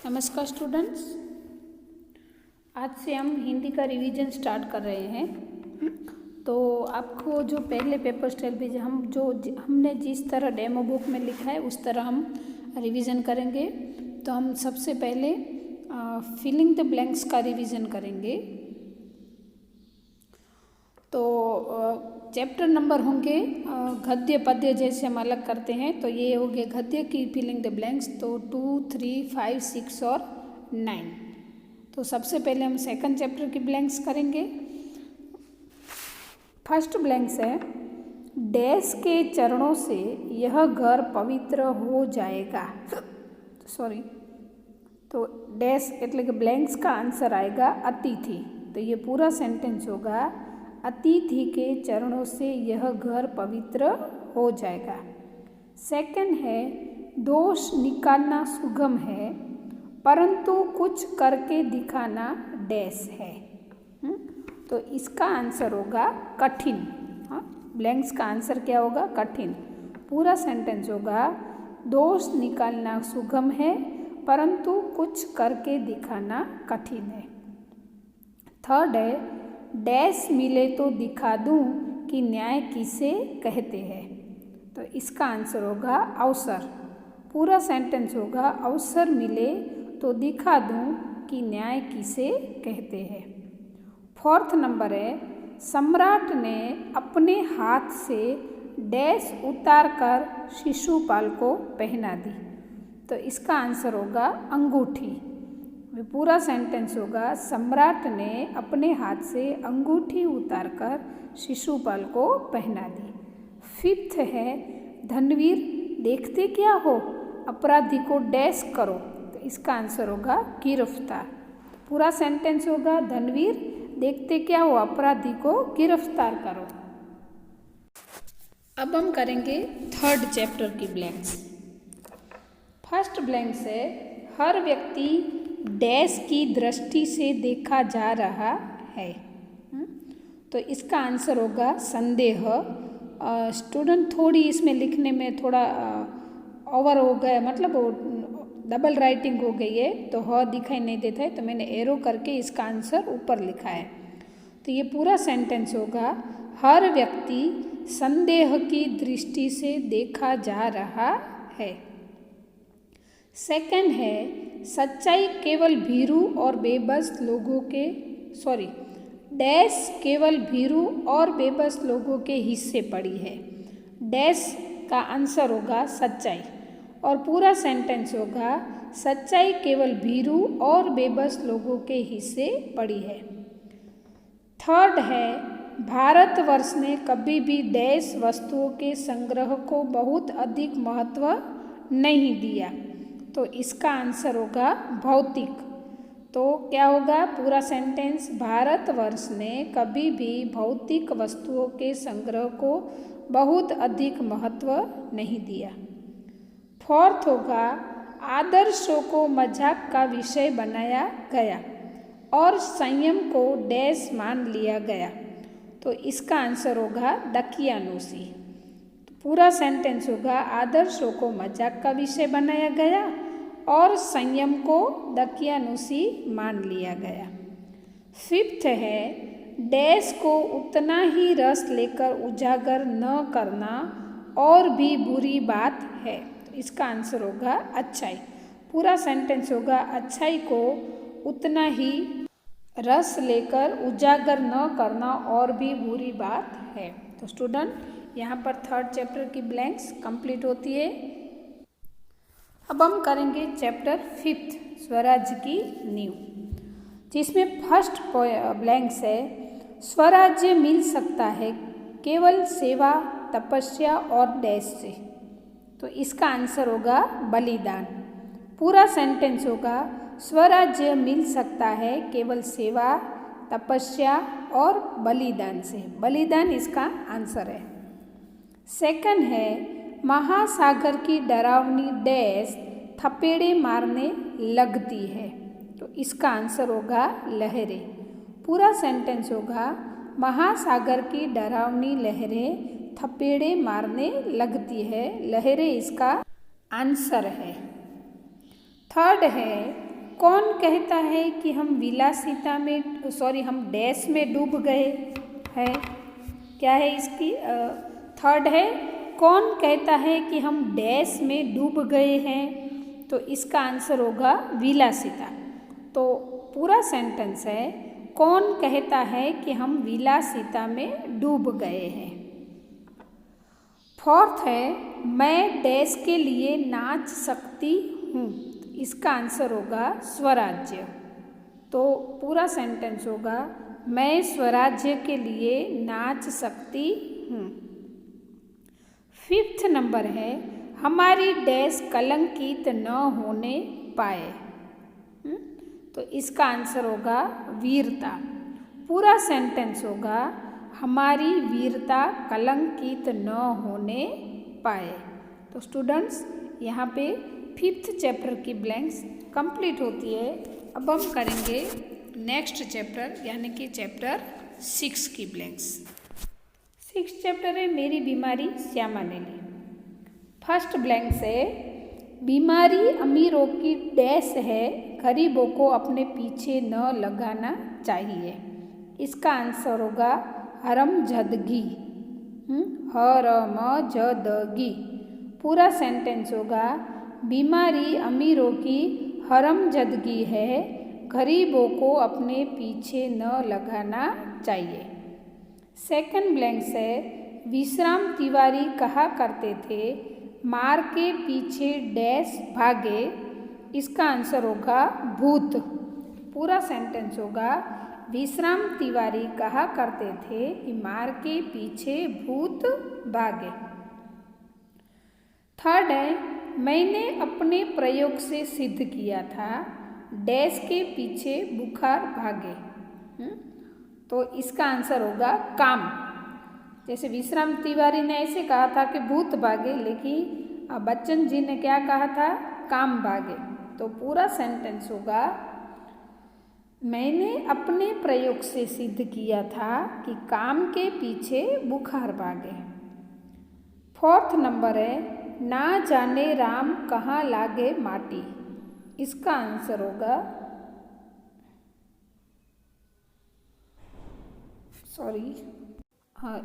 नमस्कार स्टूडेंट्स, आज से हम हिंदी का रिवीजन स्टार्ट कर रहे हैं। तो आपको जो पहले पेपर स्टाइल भी हमने जिस तरह डेमो बुक में लिखा है उस तरह हम रिवीजन करेंगे। तो हम सबसे पहले फिलिंग द ब्लैंक्स का रिवीजन करेंगे। तो चैप्टर नंबर होंगे गद्य पद्य, जैसे हम अलग करते हैं। तो ये हो गए गद्य की फिलिंग द ब्लैंक्स। तो 2, 3, 5, 6 और 9। तो सबसे पहले हम सेकंड चैप्टर की ब्लैंक्स करेंगे। फर्स्ट ब्लैंक्स है, डैश के चरणों से यह घर पवित्र हो जाएगा। तो डैश એટલે કે ब्लैंक्स का आंसर आएगा अतिथि। तो ये पूरा सेंटेंस होगा, अतिथि के चरणों से यह घर पवित्र हो जाएगा। सेकंड है, दोष निकालना सुगम है परंतु कुछ करके दिखाना डैश है। तो इसका आंसर होगा कठिन। ब्लैंक्स का आंसर क्या होगा? कठिन। पूरा सेंटेंस होगा, दोष निकालना सुगम है परंतु कुछ करके दिखाना कठिन है। थर्ड है, डैश मिले तो दिखा दूं कि न्याय किसे कहते हैं। तो इसका आंसर होगा अवसर। पूरा सेंटेंस होगा, अवसर मिले तो दिखा दूं कि न्याय किसे कहते हैं। फोर्थ नंबर है, सम्राट ने अपने हाथ से डैश उतार कर शिशुपाल को पहना दी। तो इसका आंसर होगा अंगूठी। पूरा सेंटेंस होगा, सम्राट ने अपने हाथ से अंगूठी उतारकर शिशुपाल को पहना दी। फिफ्थ है, धनवीर देखते क्या हो, अपराधी को डैश करो। तो इसका आंसर होगा गिरफ्तार। पूरा सेंटेंस होगा, धनवीर देखते क्या हो, अपराधी को गिरफ्तार करो। अब हम करेंगे थर्ड चैप्टर की ब्लैंक्स। फर्स्ट ब्लैंक्स है, हर व्यक्ति डैश की दृष्टि से देखा जा रहा है। तो इसका आंसर होगा संदेह। स्टूडेंट थोड़ी इसमें लिखने में थोड़ा ओवर हो गया, मतलब डबल राइटिंग हो गई है, तो ह दिखाई नहीं देता है, तो मैंने एरो करके इसका आंसर ऊपर लिखा है। तो ये पूरा सेंटेंस होगा, हर व्यक्ति संदेह की दृष्टि से देखा जा रहा है। सेकंड है, सच्चाई केवल भीरू और बेबस लोगों के डैश केवल भीरू और बेबस लोगों के हिस्से पड़ी है। डैश का आंसर होगा सच्चाई और पूरा सेंटेंस होगा, सच्चाई केवल भीरू और बेबस लोगों के हिस्से पड़ी है। थर्ड है, भारतवर्ष ने कभी भी डैश वस्तुओं के संग्रह को बहुत अधिक महत्व नहीं दिया। तो इसका आंसर होगा भौतिक। तो क्या होगा पूरा सेंटेंस, भारतवर्ष ने कभी भी भौतिक वस्तुओं के संग्रह को बहुत अधिक महत्व नहीं दिया। फोर्थ होगा, आदर्शों को मजाक का विषय बनाया गया और संयम को डैश मान लिया गया। तो इसका आंसर होगा दकियानूसी। पूरा सेंटेंस होगा, आदर्शों को मजाक का विषय बनाया गया और संयम को दकियानूसी मान लिया गया। फिफ्थ है, डैश को उतना ही रस लेकर उजागर न करना और भी बुरी बात है। तो इसका आंसर होगा अच्छाई। पूरा सेंटेंस होगा, अच्छाई को उतना ही रस लेकर उजागर न करना और भी बुरी बात है। तो स्टूडेंट, यहाँ पर थर्ड चैप्टर की ब्लैंक्स कंप्लीट होती है। अब हम करेंगे चैप्टर फिफ्थ, स्वराज्य की नींव, जिसमें फर्स्ट ब्लैंक्स है, स्वराज्य मिल सकता है केवल सेवा, तपस्या और डैश से। तो इसका आंसर होगा बलिदान। पूरा सेंटेंस होगा, स्वराज्य मिल सकता है केवल सेवा, तपस्या और बलिदान से। बलिदान इसका आंसर है। सेकंड है, महासागर की डरावनी डैश थपेड़े मारने लगती है। तो इसका आंसर होगा लहरें। पूरा सेंटेंस होगा, महासागर की डरावनी लहरें थपेड़े मारने लगती है। लहरें इसका आंसर है। थर्ड है, कौन कहता है कि हम विलासिता में हम डैश में डूब गए हैं? क्या है इसकी थर्ड है, कौन कहता है कि हम डैश में डूब गए हैं? तो इसका आंसर होगा विलासिता। तो पूरा सेंटेंस है, कौन कहता है कि हम विलासिता में डूब गए हैं। फोर्थ है, मैं डैश के लिए नाच सकती हूँ। इसका आंसर होगा स्वराज्य। तो पूरा सेंटेंस होगा, मैं स्वराज्य के लिए नाच सकती हूँ। फिफ्थ नंबर है, हमारी डैश कलंकित न होने पाए। तो इसका आंसर होगा वीरता। पूरा सेंटेंस होगा, हमारी वीरता कलंकित न होने पाए। तो स्टूडेंट्स, यहाँ पे फिफ्थ चैप्टर की ब्लैंक्स कंप्लीट होती है। अब हम करेंगे नेक्स्ट चैप्टर यानी कि चैप्टर 6 की ब्लैंक्स। 6 चैप्टर है मेरी बीमारी श्यामा ने ली। फर्स्ट ब्लैंक्स है, बीमारी अमीरों की डैश है, गरीबों को अपने पीछे न लगाना चाहिए। इसका आंसर होगा हरमजदगी। हरमजदगी। पूरा सेंटेंस होगा, बीमारी अमीरों की हरमजदगी है, गरीबों को अपने पीछे न लगाना चाहिए। सेकंड ब्लैंक्स है, विश्राम तिवारी कहा करते थे, मार के पीछे डैश भागे। इसका आंसर होगा भूत। पूरा सेंटेंस होगा, विश्राम तिवारी कहा करते थे कि मार के पीछे भूत भागे। थर्ड है, मैंने अपने प्रयोग से सिद्ध किया था, डैश के पीछे बुखार भागे। तो इसका आंसर होगा काम। जैसे विश्राम तिवारी ने ऐसे कहा था कि भूत भागे, लेकिन बच्चन जी ने क्या कहा था, काम भागे। तो पूरा सेंटेंस होगा, मैंने अपने प्रयोग से सिद्ध किया था कि काम के पीछे बुखार भागे। फोर्थ नंबर है, ना जाने राम कहाँ लागे माटी। इसका आंसर होगा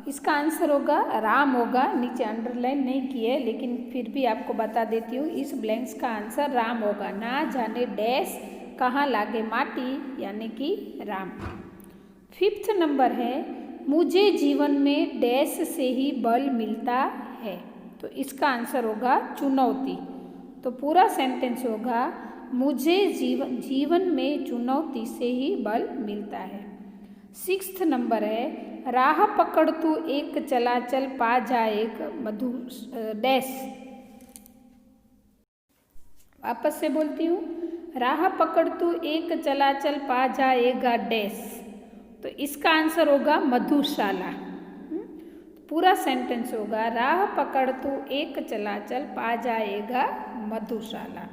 इसका आंसर होगा राम होगा। नीचे अंडरलाइन नहीं की है, लेकिन फिर भी आपको बता देती हूँ, इस ब्लैंक्स का आंसर राम होगा। ना जाने डैश कहाँ लागे माटी यानी कि राम। फिफ्थ नंबर है, मुझे जीवन में डैश से ही बल मिलता है। तो इसका आंसर होगा चुनौती। तो पूरा सेंटेंस होगा, मुझे जीवन में चुनौती से ही बल मिलता है। सिक्स्थ नंबर है, राह पकड़ तू एक चलाचल पा जाएगा मधु डैश। वापस से बोलती हूँ, राह पकड़ तू एक चलाचल पा जाएगा डैश। तो इसका आंसर होगा मधुशाला। पूरा सेंटेंस होगा, राह पकड़ तू एक चलाचल पा जाएगा मधुशाला।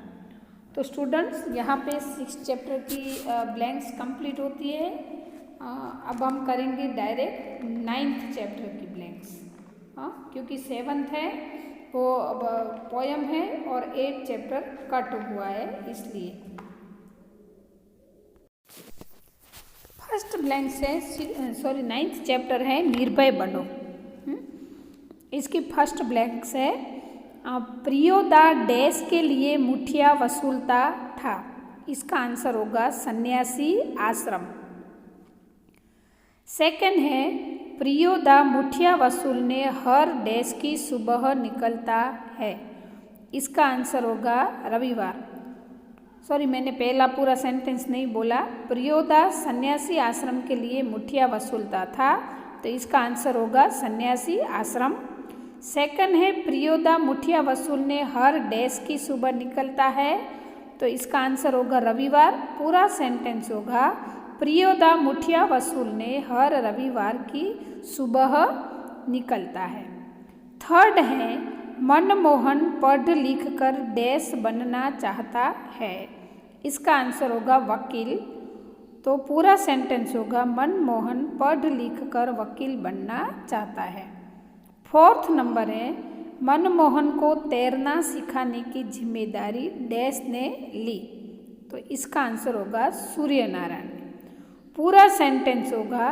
तो स्टूडेंट्स, यहाँ पे 6 चैप्टर की ब्लैंक्स कंप्लीट होती है। अब हम करेंगे डायरेक्ट 9th चैप्टर की ब्लैंक्स। क्योंकि 7th है वो अब पोयम है और 8 चैप्टर कट हुआ है, इसलिए। फर्स्ट ब्लैंक्स है 9th चैप्टर है निर्भय बनो। इसकी फर्स्ट ब्लैंक्स है, प्रियोदा डैश के लिए मुठिया वसूलता था। इसका आंसर होगा सन्यासी आश्रम। सेकंड है, प्रियोदा मुठिया वसूलने हर डैश की सुबह निकलता है। इसका आंसर होगा रविवार। मैंने पहला पूरा सेंटेंस नहीं बोला। प्रियोदा सन्यासी आश्रम के लिए मुठिया वसूलता था, तो इसका आंसर होगा सन्यासी आश्रम। सेकंड है, प्रियोदा मुठिया वसूलने हर डैश की सुबह निकलता है, तो इसका आंसर होगा रविवार। पूरा सेंटेंस होगा, प्रियोदा मुठिया वसूलने हर रविवार की सुबह निकलता है। थर्ड है, मनमोहन पढ़ लिख कर डैश बनना चाहता है। इसका आंसर होगा वकील। तो पूरा सेंटेंस होगा, मनमोहन पढ़ लिख कर वकील बनना चाहता है। फोर्थ नंबर है, मनमोहन को तैरना सिखाने की जिम्मेदारी डैश ने ली। तो इसका आंसर होगा सूर्य नारायण। पूरा सेंटेंस होगा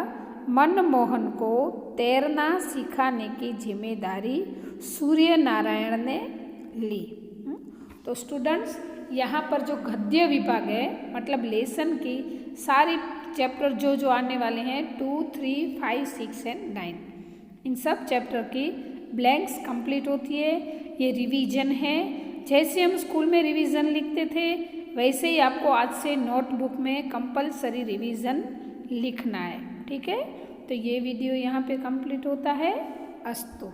मनमोहन को तैरना सिखाने की जिम्मेदारी सूर्य नारायण ने ली। तो स्टूडेंट्स यहाँ पर जो गद्य विभाग है मतलब लेसन की सारी चैप्टर जो आने वाले हैं 2, 3, 5, 6 एंड 9 इन सब चैप्टर की ब्लैंक्स कंप्लीट होती है। ये रिवीजन है। जैसे हम स्कूल में रिवीजन लिखते थे वैसे ही आपको आज से नोटबुक में कंपलसरी रिवीजन लिखना है। ठीक है, तो ये वीडियो यहाँ पे कंप्लीट होता है। अस्तु।